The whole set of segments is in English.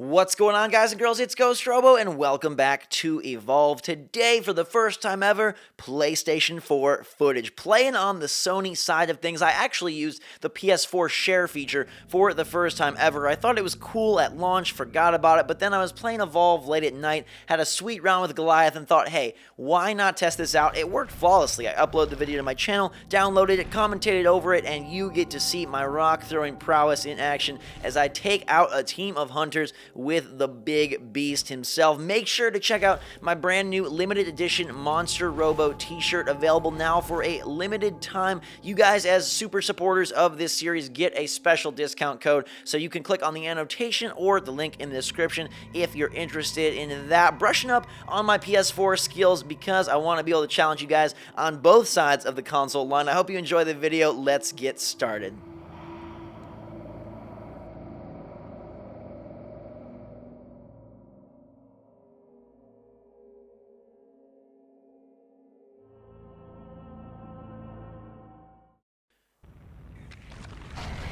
What's going on, guys and girls? It's GhostRobo, and welcome back to Evolve. Today, for the first time ever, PlayStation 4 footage. Playing on the Sony side of things, I actually used the PS4 share feature for the first time ever. I thought it was cool at launch, forgot about it, but then I was playing Evolve late at night, had a sweet round with Goliath, and thought, hey, why not test this out? It worked flawlessly. I uploaded the video to my channel, downloaded it, commentated over it, and you get to see my rock-throwing prowess in action as I take out a team of hunters with the big beast himself. Make sure to check out my brand new limited edition GhostRobo t-shirt, available now for a limited time. You guys, as super supporters of this series, get a special discount code, so you can click on the annotation or the link in the description if you're interested in that. Brushing up on my PS4 skills because I want to be able to challenge you guys on both sides of the console line. I hope you enjoy the video. Let's get started.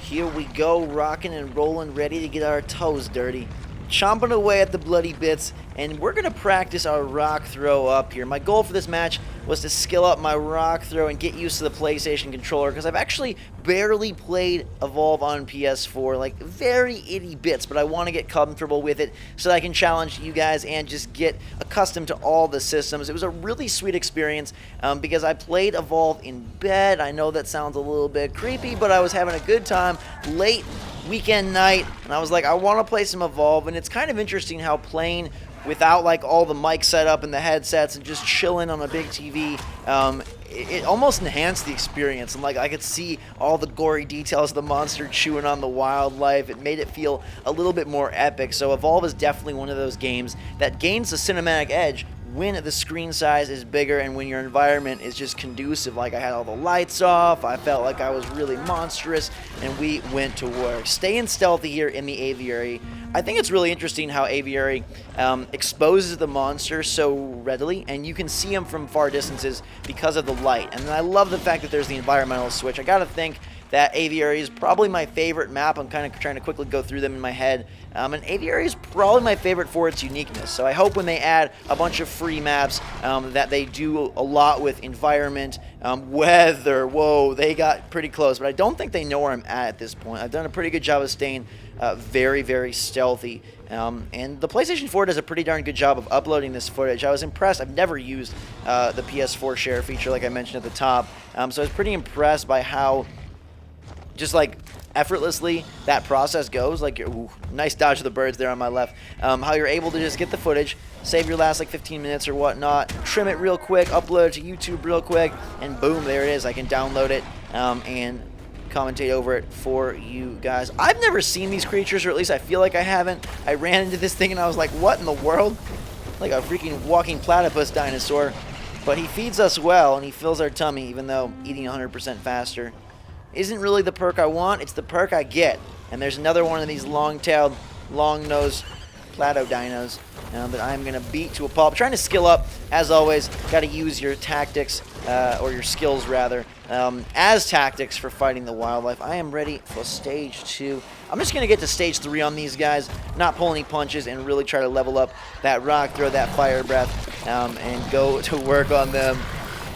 Here we go, rocking and rolling, ready to get our toes dirty. Chomping away at the bloody bits, and we're going to practice our rock throw up here. My goal for this match was to skill up my rock throw and get used to the PlayStation controller, because I've actually barely played Evolve on PS4, like very itty bits, but I want to get comfortable with it so that I can challenge you guys and just get accustomed to all the systems. It was a really sweet experience because I played Evolve in bed. I know that sounds a little bit creepy, but I was having a good time late weekend night, and I was like, I want to play some Evolve. And it's kind of interesting how playing without like all the mic setup and the headsets and just chilling on a big TV, it almost enhanced the experience. And like, I could see all the gory details of the monster chewing on the wildlife. It made it feel a little bit more epic. So Evolve is definitely one of those games that gains the cinematic edge when the screen size is bigger and when your environment is just conducive. Like, I had all the lights off, I felt like I was really monstrous, and we went to work. Staying stealthy here in the aviary. I think it's really interesting how aviary exposes the monster so readily, and you can see them from far distances because of the light. And I love the fact that there's the environmental switch. I gotta think that aviary is probably my favorite map. I'm kind of trying to quickly go through them in my head. And aviary is probably my favorite for its uniqueness. So I hope when they add a bunch of free maps that they do a lot with environment, weather. Whoa, they got pretty close, but I don't think they know where I'm at this point. I've done a pretty good job of staying very, very stealthy. And the PlayStation 4 does a pretty darn good job of uploading this footage. I was impressed. I've never used the PS4 share feature like I mentioned at the top. So I was pretty impressed by how just like effortlessly that process goes. Like, ooh, nice dodge of the birds there on my left. How you're able to just get the footage, save your last like 15 minutes or whatnot, trim it real quick, upload it to YouTube real quick, and boom, there it is. I can download it and commentate over it for you guys. I've never seen these creatures, or at least I feel like I haven't. I ran into this thing and I was like, what in the world? Like a freaking walking platypus dinosaur. But he feeds us well and he fills our tummy, even though eating 100% faster isn't really the perk I want. It's the perk I get. And there's another one of these long-tailed, long-nosed plato dinos that I'm going to beat to a pulp. Trying to skill up, as always. Got to use your tactics, or your skills rather, as tactics for fighting the wildlife. I am ready for stage 2. I'm just going to get to stage 3 on these guys, not pull any punches, and really try to level up that rock throw, that fire breath, and go to work on them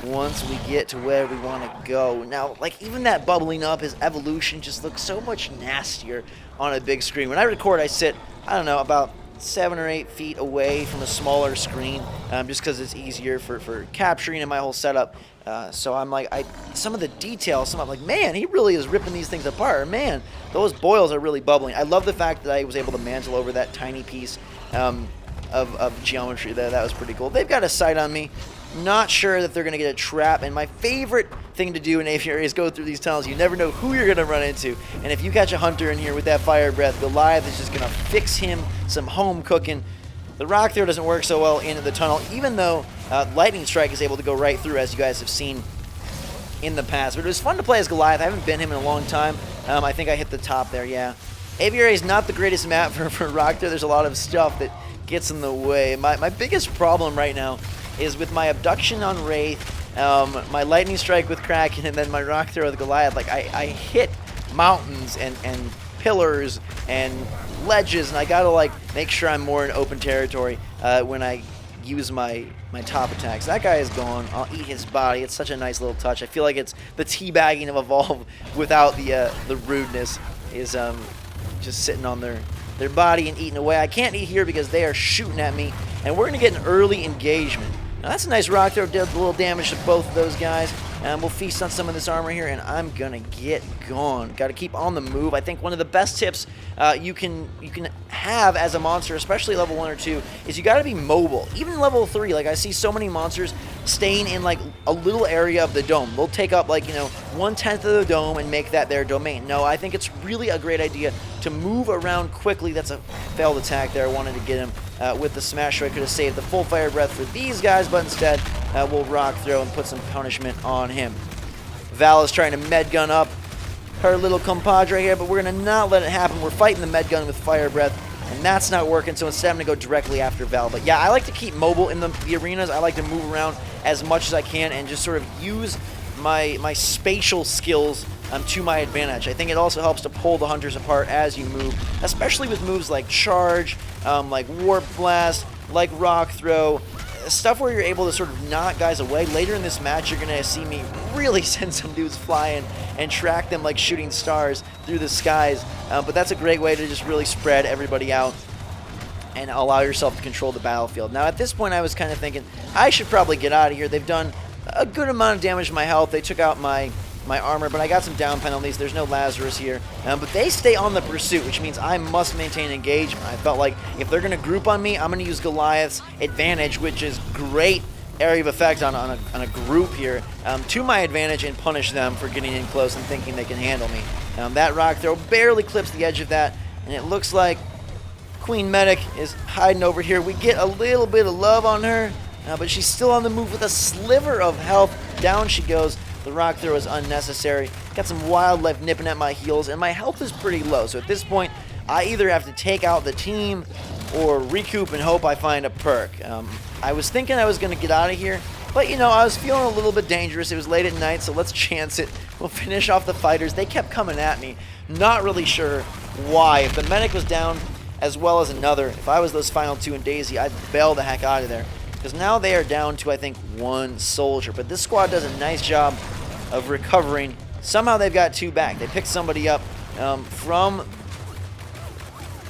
once we get to where we want to go. Now, like, even that bubbling up, his evolution just looks so much nastier on a big screen. When I record, I sit, I don't know, about 7 or 8 feet away from a smaller screen, just because it's easier for capturing in my whole setup. So I'm like, some of the details, I'm like, man, he really is ripping these things apart. Man, those boils are really bubbling. I love the fact that I was able to mantle over that tiny piece of geometry there. That was pretty cool. They've got a sight on me. Not sure that they're going to get a trap, and my favorite thing to do in aviary is go through these tunnels. You never know who you're going to run into, and if you catch a hunter in here with that fire breath, Goliath is just going to fix him some home cooking. The rock throw doesn't work so well into the tunnel, even though lightning strike is able to go right through, as you guys have seen in the past. But it was fun to play as Goliath. I haven't been him in a long time. I think I hit the top there, yeah. Aviary is not the greatest map for rock throw. There's a lot of stuff that gets in the way. My biggest problem right now is with my abduction on Wraith, my lightning strike with Kraken, and then my rock throw with Goliath. Like, I hit mountains and pillars and ledges, and I gotta like make sure I'm more in open territory when I use my top attacks. That guy is gone. I'll eat his body. It's such a nice little touch. I feel like it's the teabagging of Evolve without the rudeness, is just sitting on their body and eating away. I can't eat here because they are shooting at me, and we're gonna get an early engagement. Now that's a nice rock throw, did a little damage to both of those guys. We'll feast on some of this armor here, and I'm gonna get gone. Got to keep on the move. I think one of the best tips you can have as a monster, especially level 1 or 2, is you got to be mobile. Even level 3, like I see so many monsters staying in like a little area of the dome. They'll take up like 1/10 of the dome and make that their domain. No, I think it's really a great idea to move around quickly. That's a failed attack there. I wanted to get him with the smash, so I could have saved the full fire breath for these guys, but instead we'll rock throw and put some punishment on him. Val is trying to med gun up her little compadre here, but we're going to not let it happen. We're fighting the med gun with fire breath, and that's not working, so instead I'm going to go directly after Val. But yeah, I like to keep mobile in the arenas. I like to move around as much as I can and just sort of use my spatial skills to my advantage. I think it also helps to pull the hunters apart as you move, especially with moves like charge, like warp blast, like rock throw, stuff where you're able to sort of knock guys away. Later in this match, you're going to see me really send some dudes flying and track them like shooting stars through the skies. But that's a great way to just really spread everybody out and allow yourself to control the battlefield. Now, at this point, I was kind of thinking, I should probably get out of here. They've done a good amount of damage to my health. They took out my armor, but I got some down penalties. There's no Lazarus here. But they stay on the pursuit, which means I must maintain engagement. I felt like if they're going to group on me, I'm going to use Goliath's advantage, which is great area of effect on a group here, to my advantage, and punish them for getting in close and thinking they can handle me. That rock throw barely clips the edge of that, and it looks like Queen Medic is hiding over here. We get a little bit of love on her, but she's still on the move with a sliver of health. Down she goes. The rock throw is unnecessary. Got some wildlife nipping at my heels, and my health is pretty low. So at this point, I either have to take out the team or recoup and hope I find a perk. I was thinking I was going to get out of here, but I was feeling a little bit dangerous. It was late at night, so let's chance it. We'll finish off the fighters. They kept coming at me. Not really sure why. If the medic was down as well as another, if I was those final two in Daisy, I'd bail the heck out of there. Because now they are down to, I think, one soldier. But this squad does a nice job of recovering. Somehow they've got two back. They picked somebody up from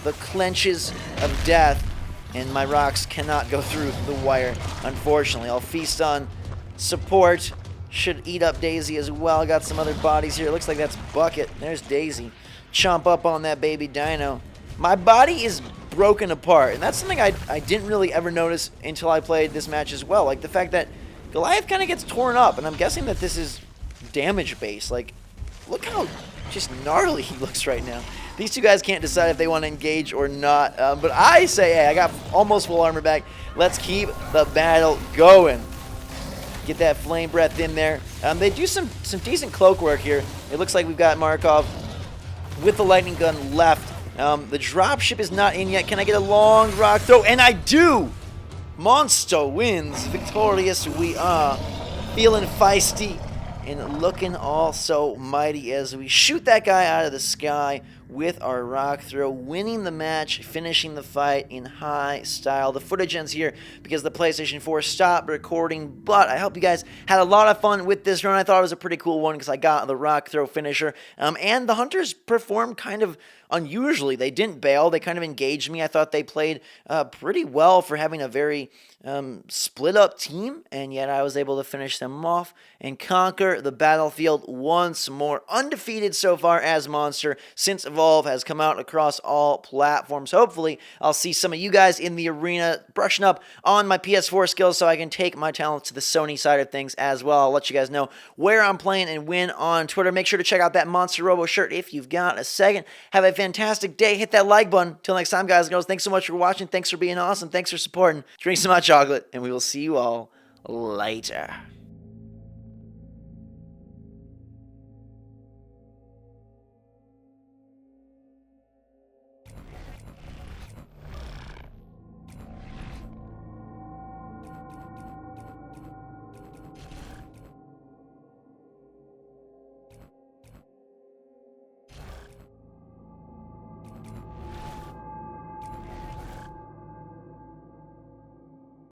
the clenches of death, and my rocks cannot go through the wire, unfortunately. I'll feast on support. Should eat up Daisy as well. Got some other bodies here. Looks like that's Bucket. There's Daisy. Chomp up on that baby dino. My body is broken apart, and that's something I didn't really ever notice until I played this match as well. Like the fact that Goliath kind of gets torn up, and I'm guessing that this is damage based. Like, look how just gnarly he looks right now. These two guys can't decide if they want to engage or not, but I say, hey, I got almost full armor back. Let's keep the battle going. Get that flame breath in there. They do some decent cloak work here. It looks like we've got Markov with the lightning gun left. The dropship is not in yet. Can I get a long rock throw? And I do! Monster wins. Victorious we are. Feeling feisty and looking all so mighty as we shoot that guy out of the sky with our rock throw, winning the match, finishing the fight in high style. The footage ends here because the PlayStation 4 stopped recording, but I hope you guys had a lot of fun with this run. I thought it was a pretty cool one because I got the rock throw finisher, and the hunters performed kind of unusually. They didn't bail. They kind of engaged me. I thought they played pretty well for having a very split up team, and yet I was able to finish them off and conquer the battlefield once more. Undefeated so far as Monster since Evolve has come out across all platforms. Hopefully, I'll see some of you guys in the arena brushing up on my PS4 skills so I can take my talents to the Sony side of things as well. I'll let you guys know where I'm playing and when on Twitter. Make sure to check out that GhostRobo shirt if you've got a second. Have a fantastic day. Hit that like button. Till next time, guys and girls, thanks so much for watching. Thanks for being awesome. Thanks for supporting. Drink some hot chocolate, and we will see you all later.